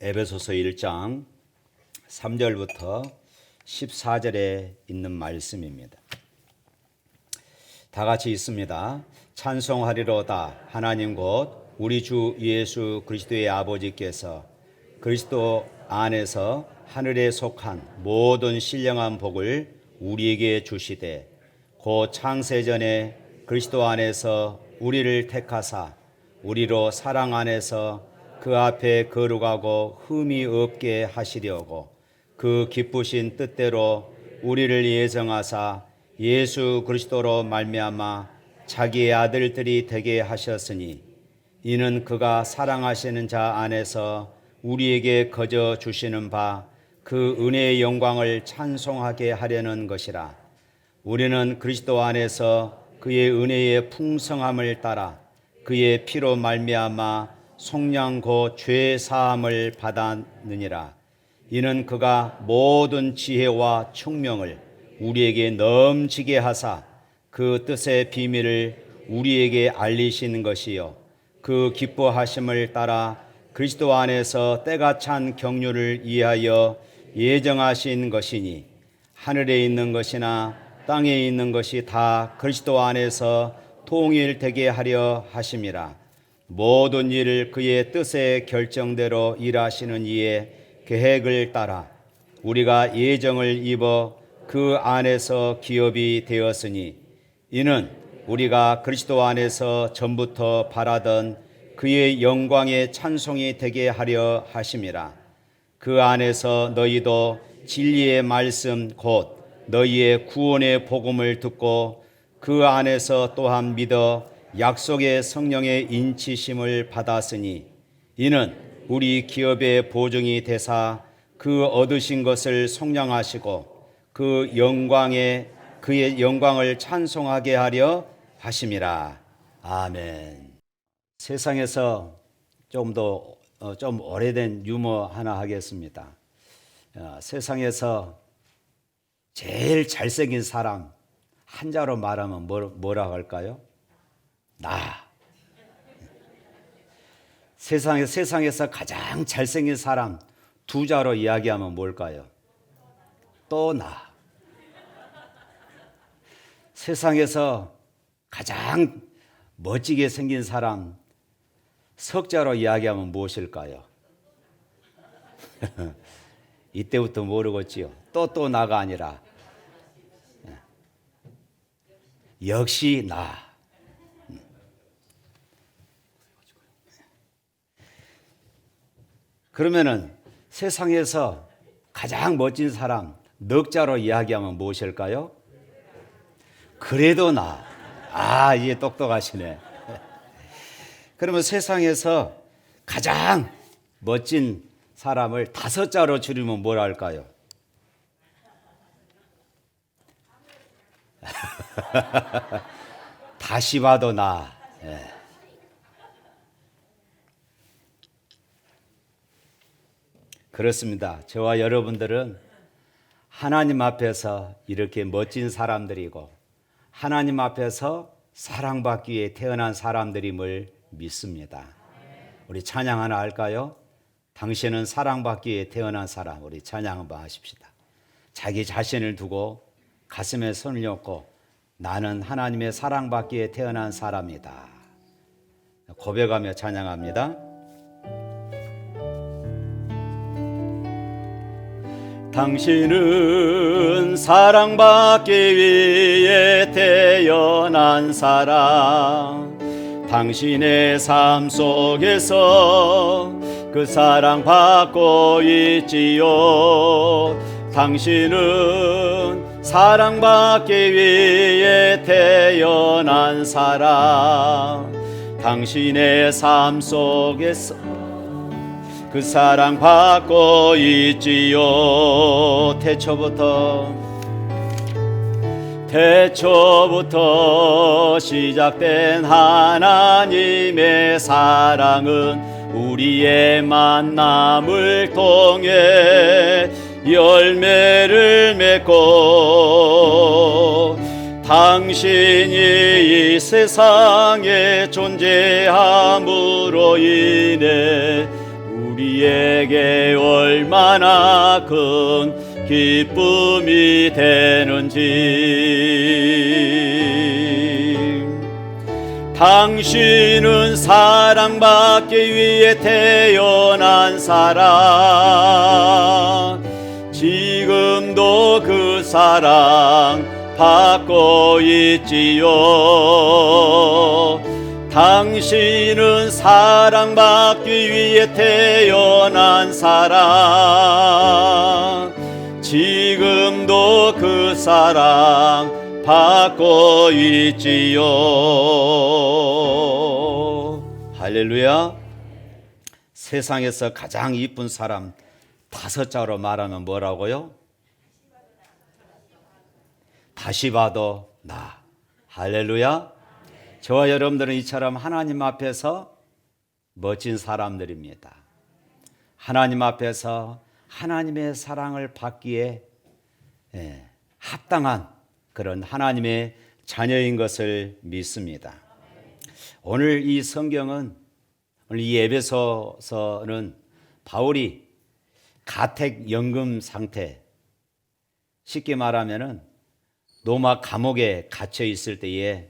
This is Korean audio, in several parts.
에베소서 1장 3절부터 14절에 있는 말씀입니다. 다 같이 있습니다. 찬송하리로다. 하나님 곧 우리 주 예수 그리스도의 아버지께서 그리스도 안에서 하늘에 속한 모든 신령한 복을 우리에게 주시되 곧 창세전에 그리스도 안에서 우리를 택하사 우리로 사랑 안에서 그 앞에 거룩하고 흠이 없게 하시려고 그 기쁘신 뜻대로 우리를 예정하사 예수 그리스도로 말미암아 자기의 아들들이 되게 하셨으니 이는 그가 사랑하시는 자 안에서 우리에게 거저 주시는 바 그 은혜의 영광을 찬송하게 하려는 것이라. 우리는 그리스도 안에서 그의 은혜의 풍성함을 따라 그의 피로 말미암아 속량 곧 죄 사함을 받았느니라. 이는 그가 모든 지혜와 총명을 우리에게 넘치게 하사 그 뜻의 비밀을 우리에게 알리시는 것이요 그 기뻐하심을 따라 그리스도 안에서 때가 찬 경륜을 이하여 예정하신 것이니 하늘에 있는 것이나 땅에 있는 것이 다 그리스도 안에서 통일되게 하려 하심이라. 모든 일을 그의 뜻의 결정대로 일하시는 이의 계획을 따라 우리가 예정을 입어 그 안에서 기업이 되었으니 이는 우리가 그리스도 안에서 전부터 바라던 그의 영광의 찬송이 되게 하려 하심이라. 그 안에서 너희도 진리의 말씀 곧 너희의 구원의 복음을 듣고 그 안에서 또한 믿어 약속의 성령의 인치심을 받았으니 이는 우리 기업의 보증이 되사 그 얻으신 것을 속량하시고 그의 영광을 찬송하게 하려 하심이라. 아멘. 세상에서 좀 오래된 유머 하나 하겠습니다. 세상에서 제일 잘생긴 사람 한자로 말하면 뭐라고 할까요? 나. 세상에서 가장 잘생긴 사람 두 자로 이야기하면 뭘까요? 또 나. 세상에서 가장 멋지게 생긴 사람 석자로 이야기하면 무엇일까요? 이때부터 모르겠지요. 또 나가 아니라 역시 나. 그러면은 세상에서 가장 멋진 사람 넉자로 이야기하면 무엇일까요? 그래도 나. 아, 이게 똑똑하시네. 그러면 세상에서 가장 멋진 사람을 다섯 자로 줄이면 뭐라 할까요? 다시 봐도 나. 예. 그렇습니다. 저와 여러분들은 하나님 앞에서 이렇게 멋진 사람들이고 하나님 앞에서 사랑받기 위해 태어난 사람들임을 믿습니다. 우리 찬양 하나 할까요? 당신은 사랑받기 위해 태어난 사람. 우리 찬양 한번 하십시다. 자기 자신을 두고 가슴에 손을 얹고 나는 하나님의 사랑받기 위해 태어난 사람이다. 고백하며 찬양합니다. 당신은 사랑받기 위해 태어난 사람. 당신의 삶 속에서 그 사랑 받고 있지요. 당신은 사랑받기 위해 태어난 사람. 당신의 삶 속에서 그 사랑 받고 있지요. 태초부터 시작된 하나님의 사랑은 우리의 만남을 통해 열매를 맺고 당신이 이 세상에 존재함으로 인해 우리에게 얼마나 큰 기쁨이 되는지. 당신은 사랑받기 위해 태어난 사람, 지금도 그 사랑 받고 있지요. 당신은 사랑받기 위해 태어난 사람, 지금도 그 사랑 받고 있지요. 할렐루야. 세상에서 가장 이쁜 사람 5자로 말하면 뭐라고요? 다시 봐도 나. 할렐루야. 저와 여러분들은 이처럼 하나님 앞에서 멋진 사람들입니다. 하나님 앞에서 하나님의 사랑을 받기에 합당한 그런 하나님의 자녀인 것을 믿습니다. 오늘 이 성경은, 오늘 이 에베소서는 바울이 가택연금 상태, 쉽게 말하면은 로마 감옥에 갇혀 있을 때에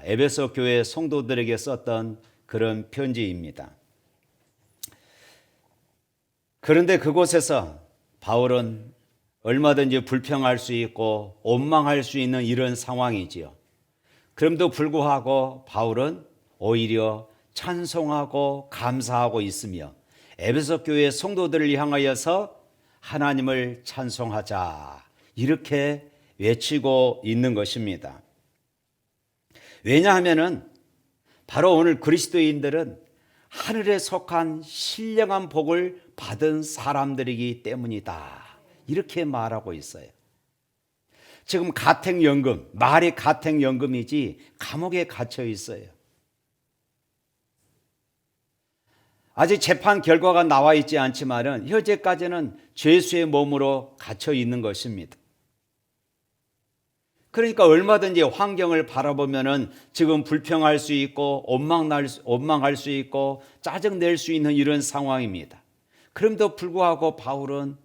에베소 교회 성도들에게 썼던 그런 편지입니다. 그런데 그곳에서 바울은 얼마든지 불평할 수 있고 원망할 수 있는 이런 상황이지요. 그럼에도 불구하고 바울은 오히려 찬송하고 감사하고 있으며 에베소 교회 성도들을 향하여서 하나님을 찬송하자 이렇게 외치고 있는 것입니다. 왜냐하면은 바로 오늘 그리스도인들은 하늘에 속한 신령한 복을 받은 사람들이기 때문이다. 이렇게 말하고 있어요. 지금 가택연금, 말이 가택연금이지 감옥에 갇혀 있어요. 아직 재판 결과가 나와 있지 않지만은 현재까지는 죄수의 몸으로 갇혀 있는 것입니다. 그러니까 얼마든지 환경을 바라보면은 지금 불평할 수 있고 원망할 수 있고 짜증낼 수 있는 이런 상황입니다. 그럼에도 불구하고 바울은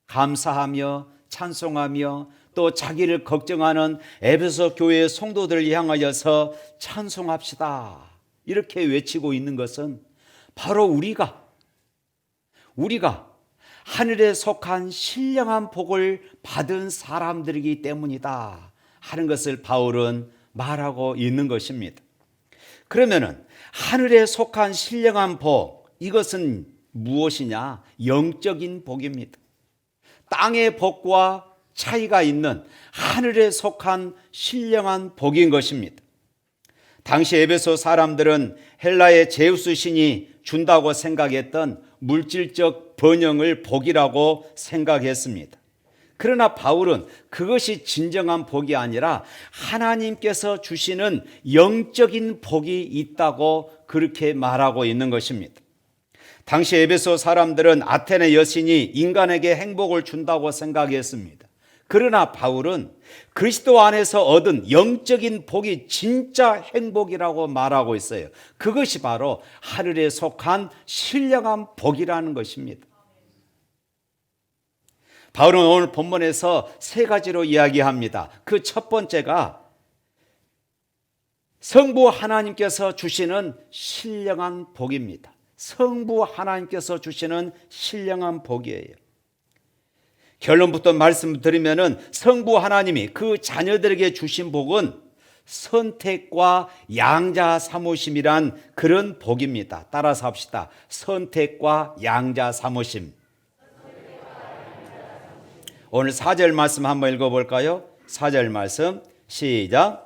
감사하며 찬송하며 또 자기를 걱정하는 에베소 교회의 성도들을 향하여서 찬송합시다 이렇게 외치고 있는 것은 바로 우리가 하늘에 속한 신령한 복을 받은 사람들이기 때문이다 하는 것을 바울은 말하고 있는 것입니다. 그러면은 하늘에 속한 신령한 복, 이것은 무엇이냐? 영적인 복입니다. 땅의 복과 차이가 있는 하늘에 속한 신령한 복인 것입니다. 당시 에베소 사람들은 헬라의 제우스 신이 준다고 생각했던 물질적 번영을 복이라고 생각했습니다. 그러나 바울은 그것이 진정한 복이 아니라 하나님께서 주시는 영적인 복이 있다고 그렇게 말하고 있는 것입니다. 당시 에베소 사람들은 아테네 여신이 인간에게 행복을 준다고 생각했습니다. 그러나 바울은 그리스도 안에서 얻은 영적인 복이 진짜 행복이라고 말하고 있어요. 그것이 바로 하늘에 속한 신령한 복이라는 것입니다. 바울은 오늘 본문에서 3가지로 이야기합니다. 그 첫 번째가 성부 하나님께서 주시는 신령한 복입니다. 성부 하나님께서 주시는 신령한 복이에요. 결론부터 말씀드리면은 성부 하나님이 그 자녀들에게 주신 복은 선택과 양자 사모심이란 그런 복입니다. 따라서 합시다. 선택과 양자 사모심. 오늘 4절 말씀 한번 읽어볼까요? 4절 말씀 시작.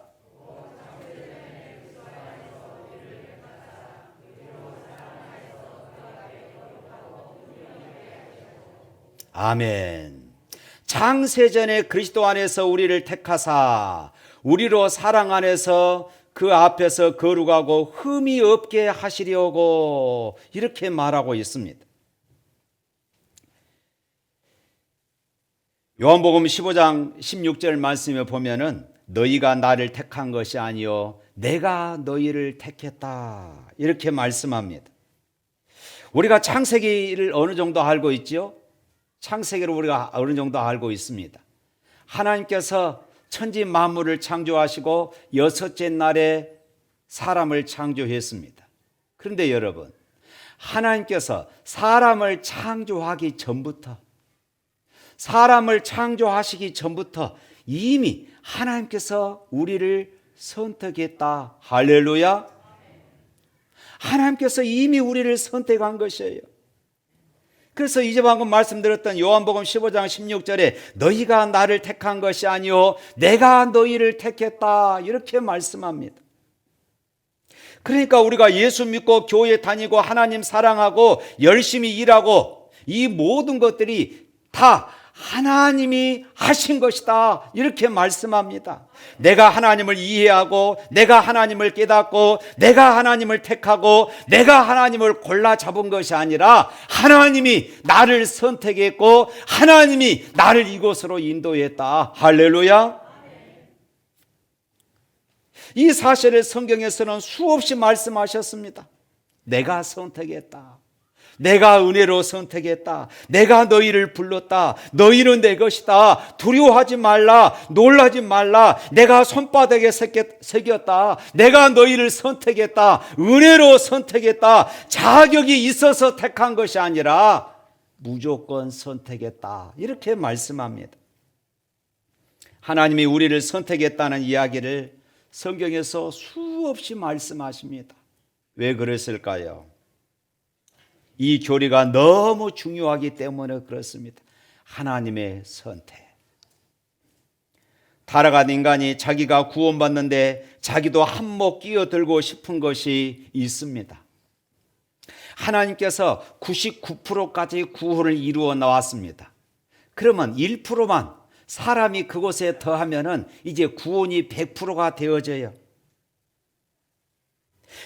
아멘. 창세전에 그리스도 안에서 우리를 택하사 우리로 사랑 안에서 그 앞에서 거룩하고 흠이 없게 하시려고 이렇게 말하고 있습니다. 요한복음 15장 16절 말씀에 보면은 너희가 나를 택한 것이 아니요 내가 너희를 택했다 이렇게 말씀합니다. 우리가 창세기를 어느 정도 알고 있죠? 창세기를 우리가 어느 정도 알고 있습니다. 하나님께서 천지 만물을 창조하시고 여섯째 날에 사람을 창조했습니다. 그런데 여러분, 하나님께서 사람을 창조하기 전부터, 사람을 창조하시기 전부터 이미 하나님께서 우리를 선택했다. 할렐루야. 하나님께서 이미 우리를 선택한 것이에요. 그래서 이제 방금 말씀드렸던 요한복음 15장 16절에 너희가 나를 택한 것이 아니요 내가 너희를 택했다, 이렇게 말씀합니다. 그러니까 우리가 예수 믿고 교회 다니고 하나님 사랑하고 열심히 일하고 이 모든 것들이 다 하나님이 하신 것이다, 이렇게 말씀합니다. 내가 하나님을 이해하고 내가 하나님을 깨닫고 내가 하나님을 택하고 내가 하나님을 골라 잡은 것이 아니라 하나님이 나를 선택했고 하나님이 나를 이곳으로 인도했다. 할렐루야. 이 사실을 성경에서는 수없이 말씀하셨습니다. 내가 선택했다. 내가 은혜로 선택했다. 내가 너희를 불렀다. 너희는 내 것이다. 두려워하지 말라. 놀라지 말라. 내가 손바닥에 새겼다. 내가 너희를 선택했다. 은혜로 선택했다. 자격이 있어서 택한 것이 아니라 무조건 선택했다, 이렇게 말씀합니다. 하나님이 우리를 선택했다는 이야기를 성경에서 수없이 말씀하십니다. 왜 그랬을까요? 이 교리가 너무 중요하기 때문에 그렇습니다. 하나님의 선택. 타락한 인간이 자기가 구원받는데 자기도 한몫 끼어들고 싶은 것이 있습니다. 하나님께서 99%까지 구원을 이루어 나왔습니다. 그러면 1%만 사람이 그곳에 더하면은 이제 구원이 100%가 되어져요.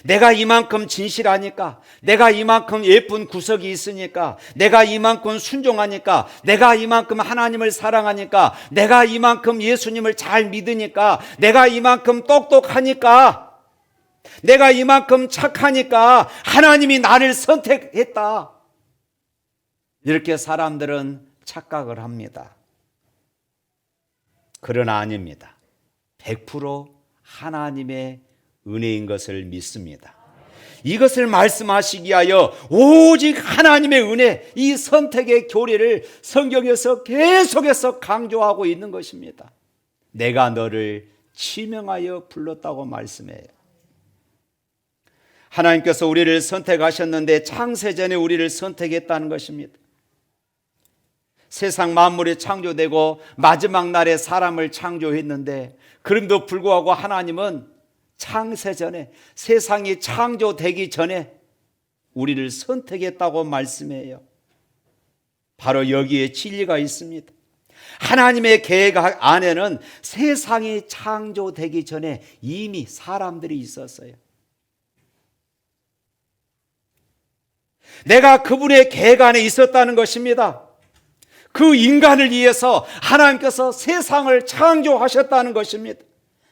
내가 이만큼 진실하니까, 내가 이만큼 예쁜 구석이 있으니까, 내가 이만큼 순종하니까, 내가 이만큼 하나님을 사랑하니까, 내가 이만큼 예수님을 잘 믿으니까, 내가 이만큼 똑똑하니까, 내가 이만큼 착하니까 하나님이 나를 선택했다, 이렇게 사람들은 착각을 합니다. 그러나 아닙니다. 100% 하나님의 은혜인 것을 믿습니다. 이것을 말씀하시기 위하여 오직 하나님의 은혜, 이 선택의 교리를 성경에서 계속해서 강조하고 있는 것입니다. 내가 너를 지명하여 불렀다고 말씀해요. 하나님께서 우리를 선택하셨는데 창세전에 우리를 선택했다는 것입니다. 세상 만물이 창조되고 마지막 날에 사람을 창조했는데 그럼에도 불구하고 하나님은 창세전에, 세상이 창조되기 전에 우리를 선택했다고 말씀해요. 바로 여기에 진리가 있습니다. 하나님의 계획 안에는 세상이 창조되기 전에 이미 사람들이 있었어요. 내가 그분의 계획 안에 있었다는 것입니다. 그 인간을 위해서 하나님께서 세상을 창조하셨다는 것입니다.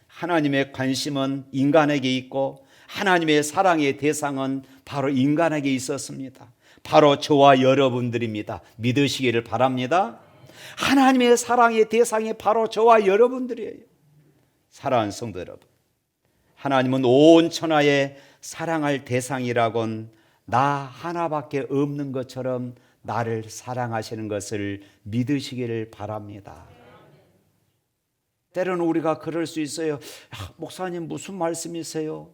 하나님의 관심은 인간에게 있고 하나님의 사랑의 대상은 바로 인간에게 있었습니다. 바로 저와 여러분들입니다. 믿으시기를 바랍니다. 하나님의 사랑의 대상이 바로 저와 여러분들이에요. 사랑하는 성도 여러분, 하나님은 온 천하에 사랑할 대상이라곤 나 하나밖에 없는 것처럼 나를 사랑하시는 것을 믿으시기를 바랍니다. 때로는 우리가 그럴 수 있어요. 목사님 무슨 말씀이세요?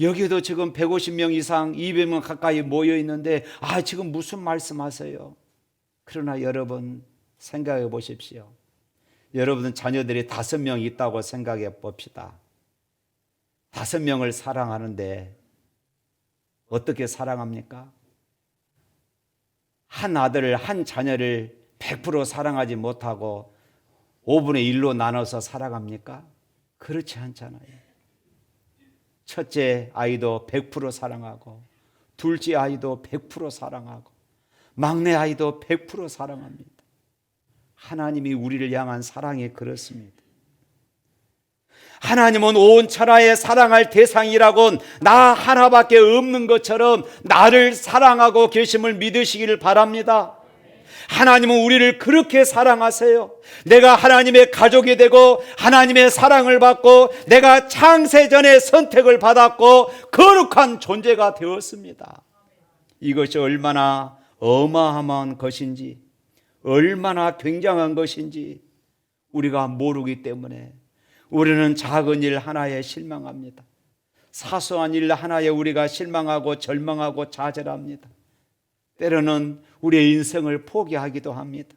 여기도 지금 150명 이상 200명 가까이 모여 있는데 지금 무슨 말씀하세요? 그러나 여러분 생각해 보십시오. 여러분 자녀들이 5명 있다고 생각해 봅시다. 5명을 사랑하는데 어떻게 사랑합니까? 한 아들을, 한 자녀를 100% 사랑하지 못하고 5분의 1로 나눠서 사랑합니까? 그렇지 않잖아요. 첫째 아이도 100% 사랑하고, 둘째 아이도 100% 사랑하고, 막내 아이도 100% 사랑합니다. 하나님이 우리를 향한 사랑이 그렇습니다. 하나님은 온 천하에 사랑할 대상이라곤 나 하나밖에 없는 것처럼 나를 사랑하고 계심을 믿으시기를 바랍니다. 하나님은 우리를 그렇게 사랑하세요. 내가 하나님의 가족이 되고 하나님의 사랑을 받고 내가 창세전에 선택을 받았고 거룩한 존재가 되었습니다. 이것이 얼마나 어마어마한 것인지, 얼마나 굉장한 것인지 우리가 모르기 때문에 우리는 작은 일 하나에 실망합니다. 사소한 일 하나에 우리가 실망하고 절망하고 좌절합니다. 때로는 우리의 인생을 포기하기도 합니다.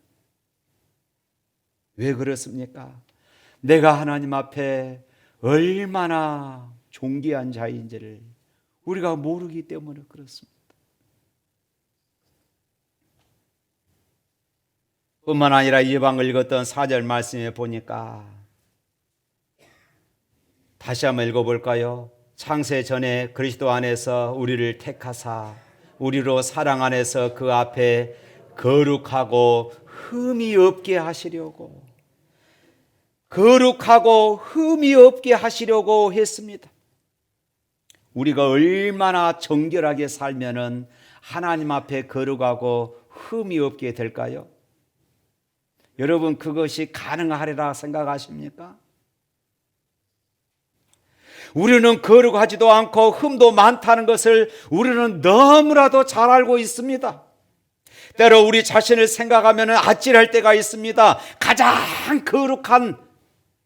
왜 그렇습니까? 내가 하나님 앞에 얼마나 존귀한 자인지를 우리가 모르기 때문에 그렇습니다. 뿐만 아니라 이 방을 읽었던 4절 말씀에 보니까 다시 한번 읽어볼까요? 창세 전에 그리스도 안에서 우리를 택하사 우리로 사랑 안에서 그 앞에 거룩하고 흠이 없게 하시려고, 거룩하고 흠이 없게 하시려고 했습니다. 우리가 얼마나 정결하게 살면은 하나님 앞에 거룩하고 흠이 없게 될까요? 여러분, 그것이 가능하리라 생각하십니까? 우리는 거룩하지도 않고 흠도 많다는 것을 우리는 너무나도 잘 알고 있습니다. 때로 우리 자신을 생각하면 아찔할 때가 있습니다. 가장 거룩한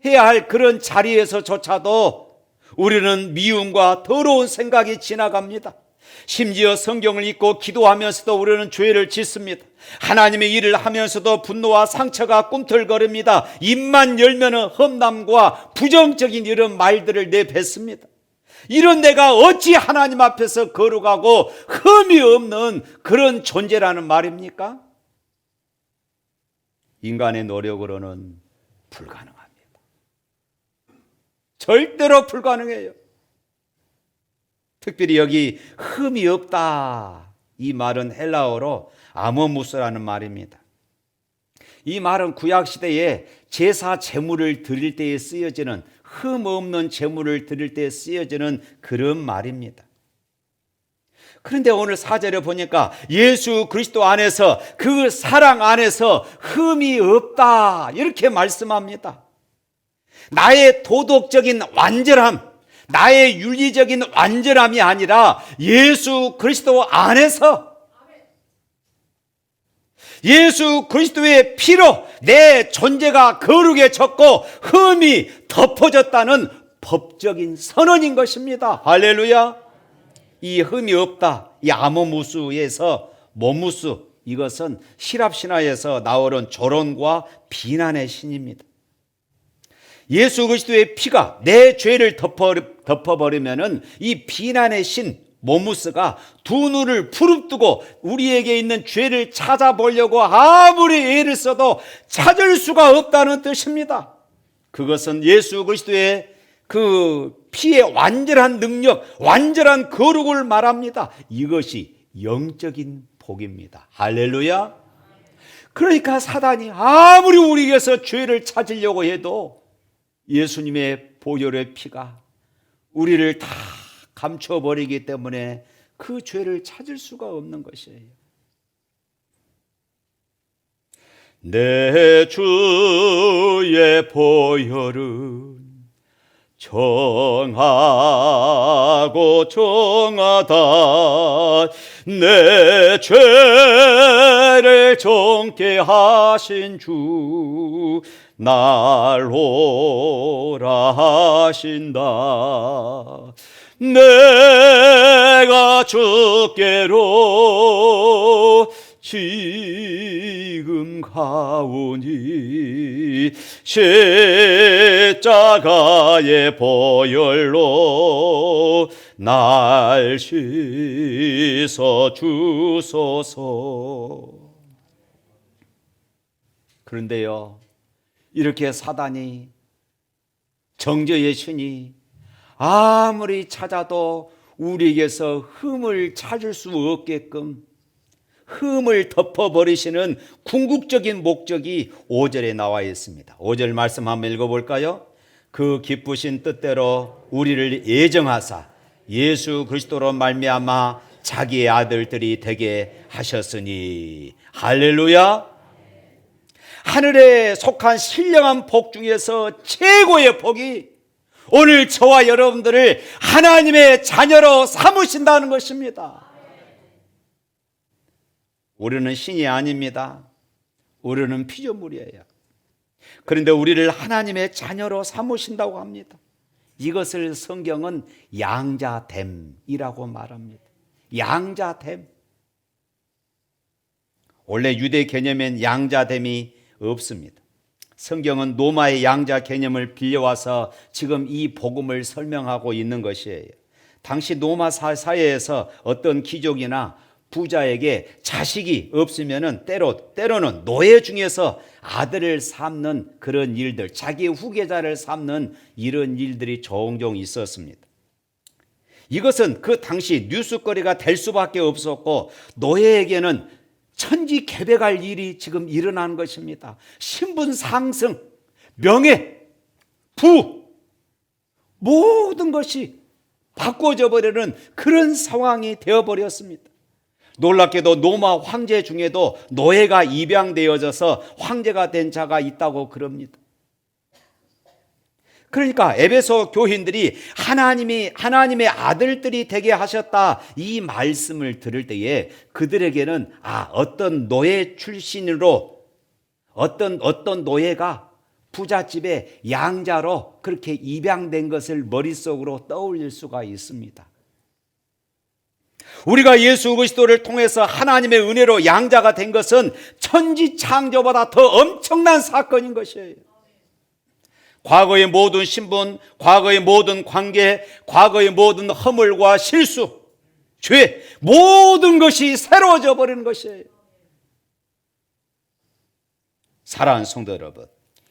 해야 할 그런 자리에서조차도 우리는 미움과 더러운 생각이 지나갑니다. 심지어 성경을 읽고 기도하면서도 우리는 죄를 짓습니다. 하나님의 일을 하면서도 분노와 상처가 꿈틀거립니다. 입만 열면 험담과 부정적인 이런 말들을 내뱉습니다. 이런 내가 어찌 하나님 앞에서 거룩하고 흠이 없는 그런 존재라는 말입니까? 인간의 노력으로는 불가능합니다. 절대로 불가능해요. 특별히 여기 흠이 없다, 이 말은 헬라어로 아모무스라는 말입니다. 이 말은 구약시대에 제사 제물을 드릴 때에 쓰여지는, 흠 없는 제물을 드릴 때에 쓰여지는 그런 말입니다. 그런데 오늘 4절에 보니까 예수 그리스도 안에서, 그 사랑 안에서 흠이 없다 이렇게 말씀합니다. 나의 도덕적인 완전함, 나의 윤리적인 완전함이 아니라 예수 그리스도 안에서, 예수 그리스도의 피로 내 존재가 거룩해졌고 흠이 덮어졌다는 법적인 선언인 것입니다. 할렐루야. 이 흠이 없다, 이 아모무스에서 모무스, 이것은 시랍 신화에서 나오는 조롱과 비난의 신입니다. 예수 그리스도의 피가 내 죄를 덮어버리면은 이 비난의 신 모무스가 두 눈을 부릅뜨고 우리에게 있는 죄를 찾아보려고 아무리 애를 써도 찾을 수가 없다는 뜻입니다. 그것은 예수 그리스도의 그 피의 완전한 능력, 완전한 거룩을 말합니다. 이것이 영적인 복입니다. 할렐루야. 그러니까 사단이 아무리 우리에게서 죄를 찾으려고 해도 예수님의 보혈의 피가 우리를 다 감춰버리기 때문에 그 죄를 찾을 수가 없는 것이에요. 내 주의 보혈은 정하고 정하다, 내 죄를 정케 하신 주 날 오라 하신다. 내가 주께로 지금 가오니 십자가의 보혈로 날 씻어 주소서. 그런데요, 이렇게 사단이, 정죄의 신이 아무리 찾아도 우리에게서 흠을 찾을 수 없게끔 흠을 덮어버리시는 궁극적인 목적이 5절에 나와 있습니다. 5절 말씀 한번 읽어볼까요? 그 기쁘신 뜻대로 우리를 예정하사 예수 그리스도로 말미암아 자기의 아들들이 되게 하셨으니. 할렐루야. 하늘에 속한 신령한 복 중에서 최고의 복이 오늘 저와 여러분들을 하나님의 자녀로 삼으신다는 것입니다. 우리는 신이 아닙니다. 우리는 피조물이에요. 그런데 우리를 하나님의 자녀로 삼으신다고 합니다. 이것을 성경은 양자됨이라고 말합니다. 양자됨. 원래 유대 개념엔 양자됨이 없습니다. 성경은 노마의 양자 개념을 빌려와서 지금 이 복음을 설명하고 있는 것이에요. 당시 노마 사회에서 어떤 귀족이나 부자에게 자식이 없으면은 때로는 노예 중에서 아들을 삼는 그런 일들, 자기의 후계자를 삼는 이런 일들이 종종 있었습니다. 이것은 그 당시 뉴스거리가 될 수밖에 없었고 노예에게는 천지개벽할 일이 지금 일어난 것입니다. 신분 상승, 명예, 부, 모든 것이 바꿔져 버리는 그런 상황이 되어버렸습니다. 놀랍게도 노마 황제 중에도 노예가 입양되어져서 황제가 된 자가 있다고 그럽니다. 그러니까 에베소 교인들이 하나님의 아들들이 되게 하셨다 이 말씀을 들을 때에 그들에게는 어떤 노예 출신으로 어떤 노예가 부잣집의 양자로 그렇게 입양된 것을 머릿속으로 떠올릴 수가 있습니다. 우리가 예수 그리스도를 통해서 하나님의 은혜로 양자가 된 것은 천지창조보다 더 엄청난 사건인 것이에요. 과거의 모든 신분, 과거의 모든 관계, 과거의 모든 허물과 실수, 죄, 모든 것이 새로워져 버리는 것이에요. 사랑하는 성도 여러분,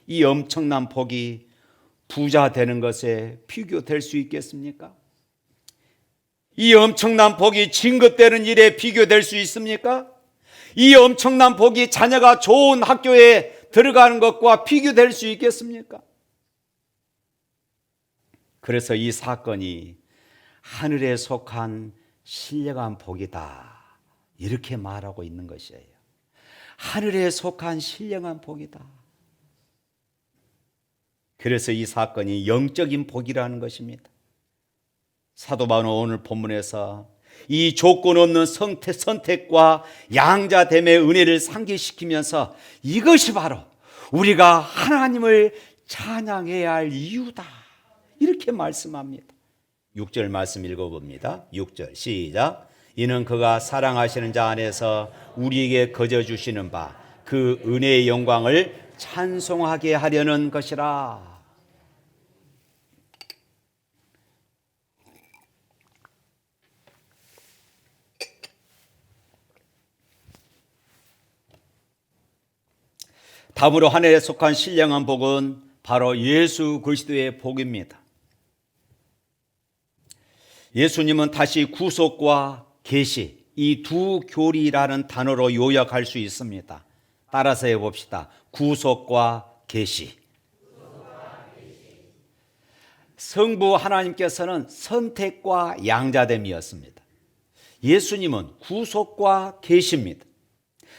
이 엄청난 복이 부자 되는 것에 비교될 수 있겠습니까? 이 엄청난 복이 진급되는 일에 비교될 수 있습니까? 이 엄청난 복이 자녀가 좋은 학교에 들어가는 것과 비교될 수 있겠습니까? 그래서 이 사건이 하늘에 속한 신령한 복이다 이렇게 말하고 있는 것이에요. 하늘에 속한 신령한 복이다. 그래서 이 사건이 영적인 복이라는 것입니다. 사도 바울은 오늘 본문에서 이 조건 없는 선택과 양자됨의 은혜를 상기시키면서 이것이 바로 우리가 하나님을 찬양해야 할 이유다 이렇게 말씀합니다. 6절 말씀 읽어봅니다. 6절 시작. 이는 그가 사랑하시는 자 안에서 우리에게 거저 주시는 바 그 은혜의 영광을 찬송하게 하려는 것이라. 다음으로 하늘에 속한 신령한 복은 바로 예수 그리스도의 복입니다. 예수님은 다시 구속과 계시 이 두 교리라는 단어로 요약할 수 있습니다. 따라서 해봅시다. 구속과 계시. 성부 하나님께서는 선택과 양자됨이었습니다. 예수님은 구속과 계시입니다.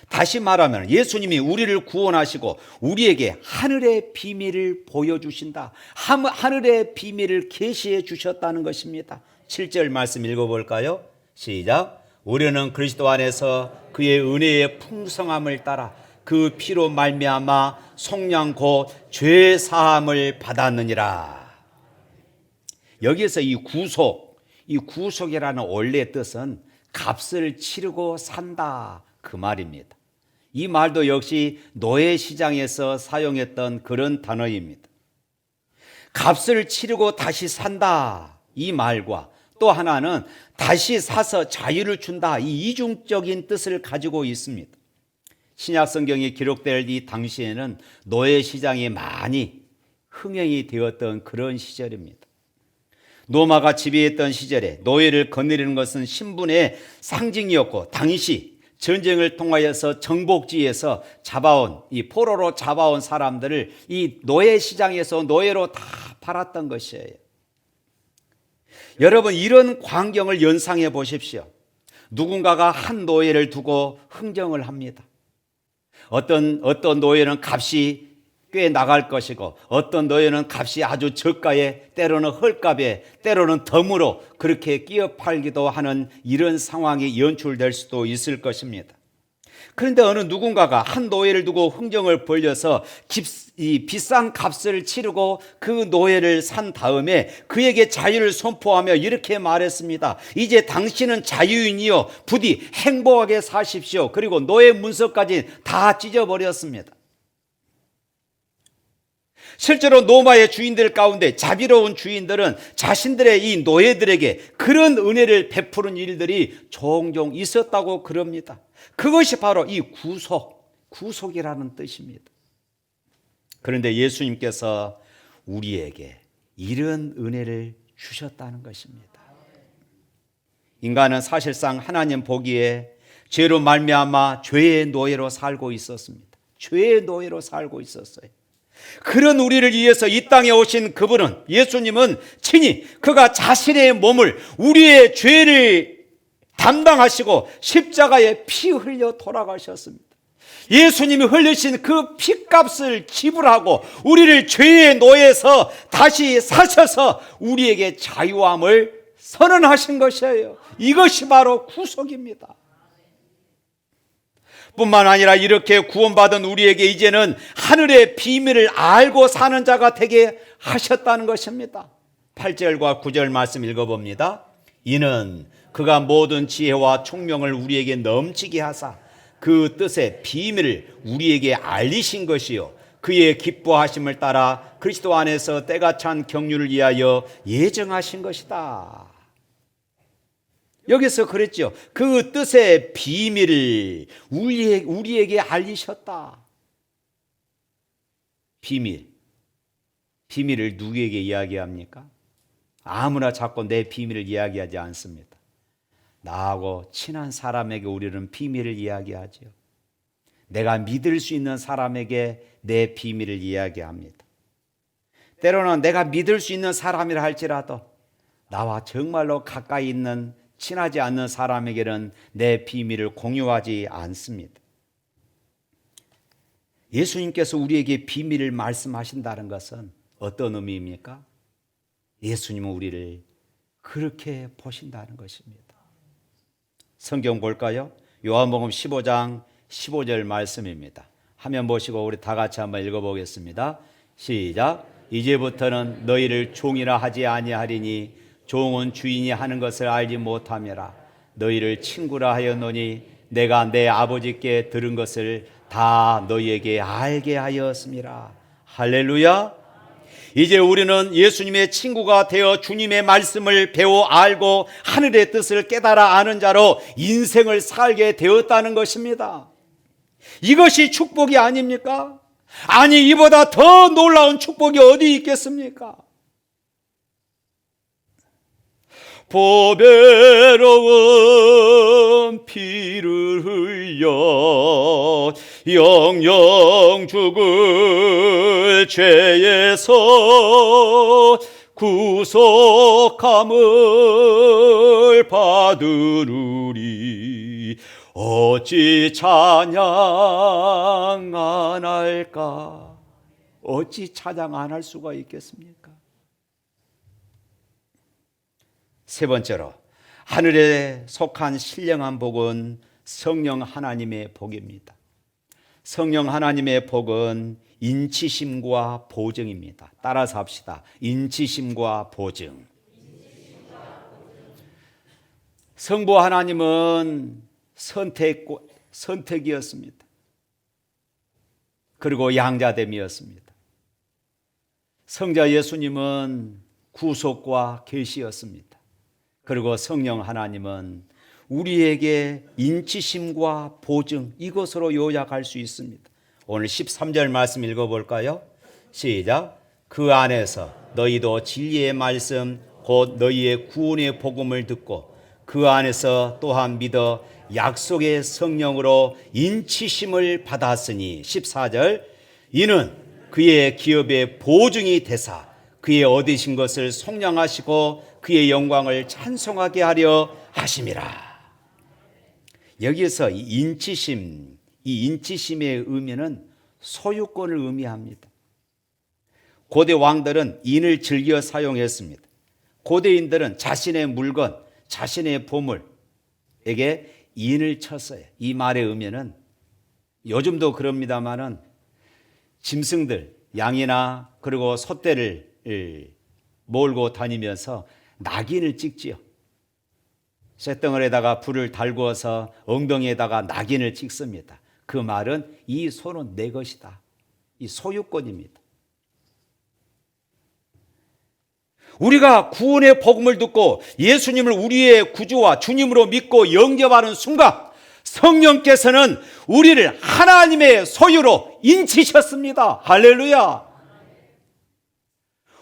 다시 말하면 예수님이 우리를 구원하시고 우리에게 하늘의 비밀을 보여주신다. 하늘의 비밀을 계시해 주셨다는 것입니다. 7절 말씀 읽어볼까요? 시작. 우리는 그리스도 안에서 그의 은혜의 풍성함을 따라 그 피로 말미암아 속량 곧 죄 사함을 받았느니라. 여기에서 이 구속이라는 원래 뜻은 값을 치르고 산다 그 말입니다. 이 말도 역시 노예 시장에서 사용했던 그런 단어입니다. 값을 치르고 다시 산다 이 말과 또 하나는 다시 사서 자유를 준다 이 이중적인 뜻을 가지고 있습니다. 신약 성경이 기록될 이 당시에는 노예 시장이 많이 흥행이 되었던 그런 시절입니다. 로마가 지배했던 시절에 노예를 거느리는 것은 신분의 상징이었고 당시 전쟁을 통하여서 정복지에서 잡아온 이 포로로 잡아온 사람들을 이 노예 시장에서 노예로 다 팔았던 것이에요. 여러분, 이런 광경을 연상해 보십시오. 누군가가 한 노예를 두고 흥정을 합니다. 어떤 노예는 값이 꽤 나갈 것이고, 어떤 노예는 값이 아주 저가에, 때로는 헐값에, 때로는 덤으로 그렇게 끼어 팔기도 하는 이런 상황이 연출될 수도 있을 것입니다. 그런데 어느 누군가가 한 노예를 두고 흥정을 벌려서 비싼 값을 치르고 그 노예를 산 다음에 그에게 자유를 선포하며 이렇게 말했습니다. 이제 당신은 자유인이요, 부디 행복하게 사십시오. 그리고 노예 문서까지 다 찢어버렸습니다. 실제로 로마의 주인들 가운데 자비로운 주인들은 자신들의 이 노예들에게 그런 은혜를 베푸는 일들이 종종 있었다고 그럽니다. 그것이 바로 이 구속이라는 뜻입니다. 그런데 예수님께서 우리에게 이런 은혜를 주셨다는 것입니다. 인간은 사실상 하나님 보기에 죄로 말미암아 죄의 노예로 살고 있었습니다. 죄의 노예로 살고 있었어요. 그런 우리를 위해서 이 땅에 오신 그분은, 예수님은 친히 그가 자신의 몸을 우리의 죄를 담당하시고 십자가에 피 흘려 돌아가셨습니다. 예수님이 흘리신 그 피값을 지불하고 우리를 죄의 노예에서 다시 사셔서 우리에게 자유함을 선언하신 것이에요. 이것이 바로 구속입니다. 뿐만 아니라 이렇게 구원받은 우리에게 이제는 하늘의 비밀을 알고 사는 자가 되게 하셨다는 것입니다. 8절과 9절 말씀 읽어봅니다. 이는 그가 모든 지혜와 총명을 우리에게 넘치게 하사 그 뜻의 비밀을 우리에게 알리신 것이요, 그의 기뻐하심을 따라 그리스도 안에서 때가 찬 경륜을 위하여 예정하신 것이다. 여기서 그랬죠. 그 뜻의 비밀을 우리에게 알리셨다. 비밀을 누구에게 이야기합니까? 아무나 자꾸 내 비밀을 이야기하지 않습니다. 나하고 친한 사람에게 우리는 비밀을 이야기하죠. 내가 믿을 수 있는 사람에게 내 비밀을 이야기합니다. 때로는 내가 믿을 수 있는 사람이라 할지라도 나와 정말로 가까이 있는 친하지 않는 사람에게는 내 비밀을 공유하지 않습니다. 예수님께서 우리에게 비밀을 말씀하신다는 것은 어떤 의미입니까? 예수님은 우리를 그렇게 보신다는 것입니다. 성경 볼까요? 요한복음 15장 15절 말씀입니다. 화면 보시고 우리 다 같이 한번 읽어보겠습니다. 시작. 이제부터는 너희를 종이라 하지 아니하리니 종은 주인이 하는 것을 알지 못함이라. 너희를 친구라 하였노니 내가 내 아버지께 들은 것을 다 너희에게 알게 하였음이라. 할렐루야. 이제 우리는 예수님의 친구가 되어 주님의 말씀을 배워 알고 하늘의 뜻을 깨달아 아는 자로 인생을 살게 되었다는 것입니다. 이것이 축복이 아닙니까? 아니, 이보다 더 놀라운 축복이 어디 있겠습니까? 보배로운 피를 흘려 영영 죽을 죄에서 구속함을 받으리니 어찌 찬양 안 할까? 어찌 찬양 안 할 수가 있겠습니까? 세 번째로, 하늘에 속한 신령한 복은 성령 하나님의 복입니다. 성령 하나님의 복은 인치심과 보증입니다. 따라서 합시다. 인치심과 보증. 성부 하나님은 선택이었습니다. 그리고 양자됨이었습니다. 성자 예수님은 구속과 계시였습니다. 그리고 성령 하나님은 우리에게 인치심과 보증, 이것으로 요약할 수 있습니다. 오늘 13절 말씀 읽어볼까요? 시작. 그 안에서 너희도 진리의 말씀 곧 너희의 구원의 복음을 듣고 그 안에서 또한 믿어 약속의 성령으로 인치심을 받았으니 14절. 이는 그의 기업의 보증이 되사 그의 얻으신 것을 속량하시고 그의 영광을 찬송하게 하려 하심이라. 여기에서 이 인치심의 의미는 소유권을 의미합니다. 고대 왕들은 인을 즐겨 사용했습니다. 고대인들은 자신의 물건, 자신의 보물에게 인을 쳤어요. 이 말의 의미는 요즘도 그럽니다마는 짐승들, 양이나 그리고 소떼를 몰고 다니면서 낙인을 찍지요. 쇳덩어리에다가 불을 달구어서 엉덩이에다가 낙인을 찍습니다. 그 말은 이 소는 내 것이다. 이 소유권입니다. 우리가 구원의 복음을 듣고 예수님을 우리의 구주와 주님으로 믿고 영접하는 순간 성령께서는 우리를 하나님의 소유로 인치셨습니다. 할렐루야.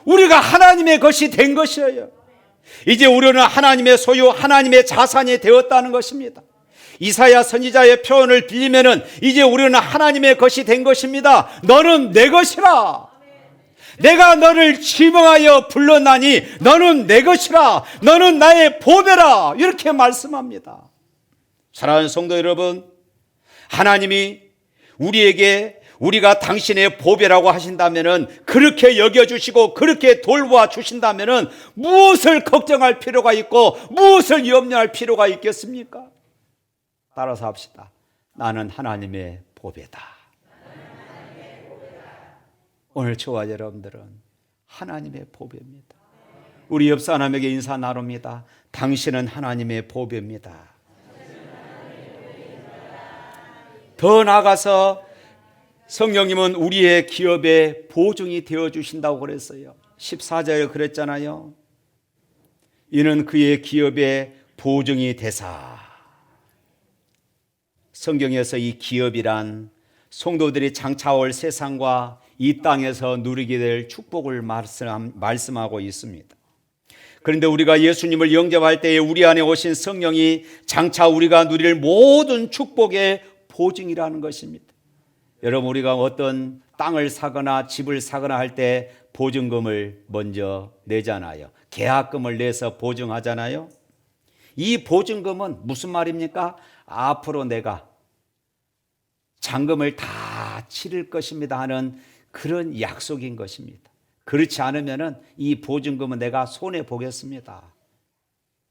우리가 하나님의 것이 된 것이에요. 이제 우리는 하나님의 소유, 하나님의 자산이 되었다는 것입니다. 이사야 선지자의 표현을 빌리면은 이제 우리는 하나님의 것이 된 것입니다. 너는 내 것이라. 내가 너를 지명하여 불렀나니 너는 내 것이라. 너는 나의 보배라. 이렇게 말씀합니다. 사랑하는 성도 여러분, 하나님이 우리에게 우리가 당신의 보배라고 하신다면은, 그렇게 여겨주시고 그렇게 돌보아 주신다면은 무엇을 걱정할 필요가 있고 무엇을 염려할 필요가 있겠습니까? 따라서 합시다. 나는 하나님의 보배다. 오늘 저와 여러분들은 하나님의 보배입니다. 우리 옆 사람에게 인사 나눕니다. 당신은 하나님의 보배입니다. 더 나아가서 성령님은 우리의 기업의 보증이 되어주신다고 그랬어요. 14절에 그랬잖아요. 이는 그의 기업의 보증이 되사. 성경에서 이 기업이란 성도들이 장차올 세상과 이 땅에서 누리게 될 축복을 말씀하고 있습니다. 그런데 우리가 예수님을 영접할 때에 우리 안에 오신 성령이 장차 우리가 누릴 모든 축복의 보증이라는 것입니다. 여러분, 우리가 어떤 땅을 사거나 집을 사거나 할 때 보증금을 먼저 내잖아요. 계약금을 내서 보증하잖아요. 이 보증금은 무슨 말입니까? 앞으로 내가 잔금을 다 치를 것입니다 하는 그런 약속인 것입니다. 그렇지 않으면 이 보증금은 내가 손해보겠습니다.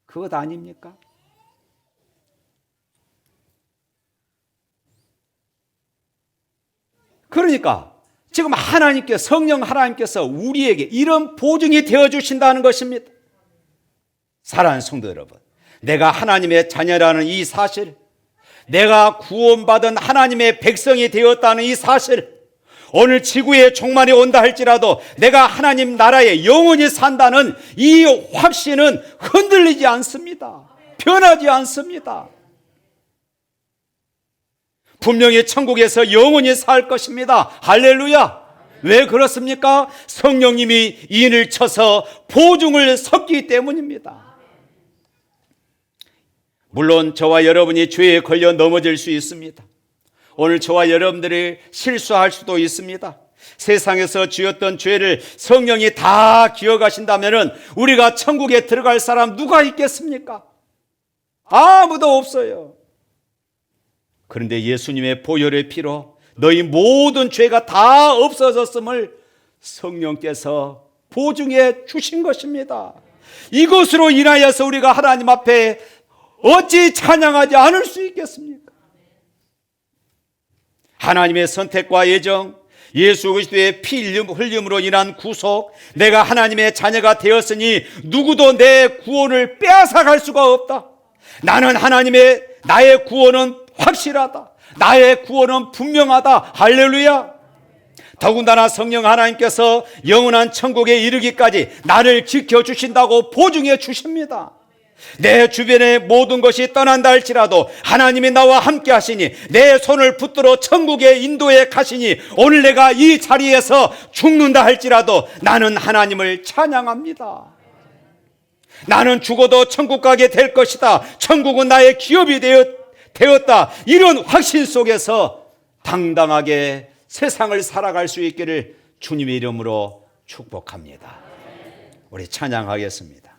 그것 아닙니까? 그러니까 지금 성령 하나님께서 우리에게 이런 보증이 되어주신다는 것입니다. 사랑하는 성도 여러분, 내가 하나님의 자녀라는 이 사실, 내가 구원받은 하나님의 백성이 되었다는 이 사실, 오늘 지구에 종말이 온다 할지라도 내가 하나님 나라에 영원히 산다는 이 확신은 흔들리지 않습니다. 변하지 않습니다. 분명히 천국에서 영원히 살 것입니다. 할렐루야. 왜 그렇습니까? 성령님이 인을 쳐서 보증을 섰기 때문입니다. 물론 저와 여러분이 죄에 걸려 넘어질 수 있습니다. 오늘 저와 여러분들이 실수할 수도 있습니다. 세상에서 지었던 죄를 성령이 다 기억하신다면 우리가 천국에 들어갈 사람 누가 있겠습니까? 아무도 없어요. 그런데 예수님의 보혈의 피로 너희 모든 죄가 다 없어졌음을 성령께서 보증해 주신 것입니다. 이것으로 인하여서 우리가 하나님 앞에 어찌 찬양하지 않을 수 있겠습니까? 하나님의 선택과 예정, 예수 그리스도의 피 흘림으로 인한 구속, 내가 하나님의 자녀가 되었으니 누구도 내 구원을 빼앗아갈 수가 없다. 나의 구원은 확실하다. 나의 구원은 분명하다. 할렐루야. 더군다나 성령 하나님께서 영원한 천국에 이르기까지 나를 지켜주신다고 보증해 주십니다. 내 주변의 모든 것이 떠난다 할지라도 하나님이 나와 함께 하시니 내 손을 붙들어 천국에 인도해 가시니 오늘 내가 이 자리에서 죽는다 할지라도 나는 하나님을 찬양합니다. 나는 죽어도 천국 가게 될 것이다. 천국은 나의 기업이 되었다. 이런 확신 속에서 당당하게 세상을 살아갈 수 있기를 주님의 이름으로 축복합니다. 우리 찬양하겠습니다.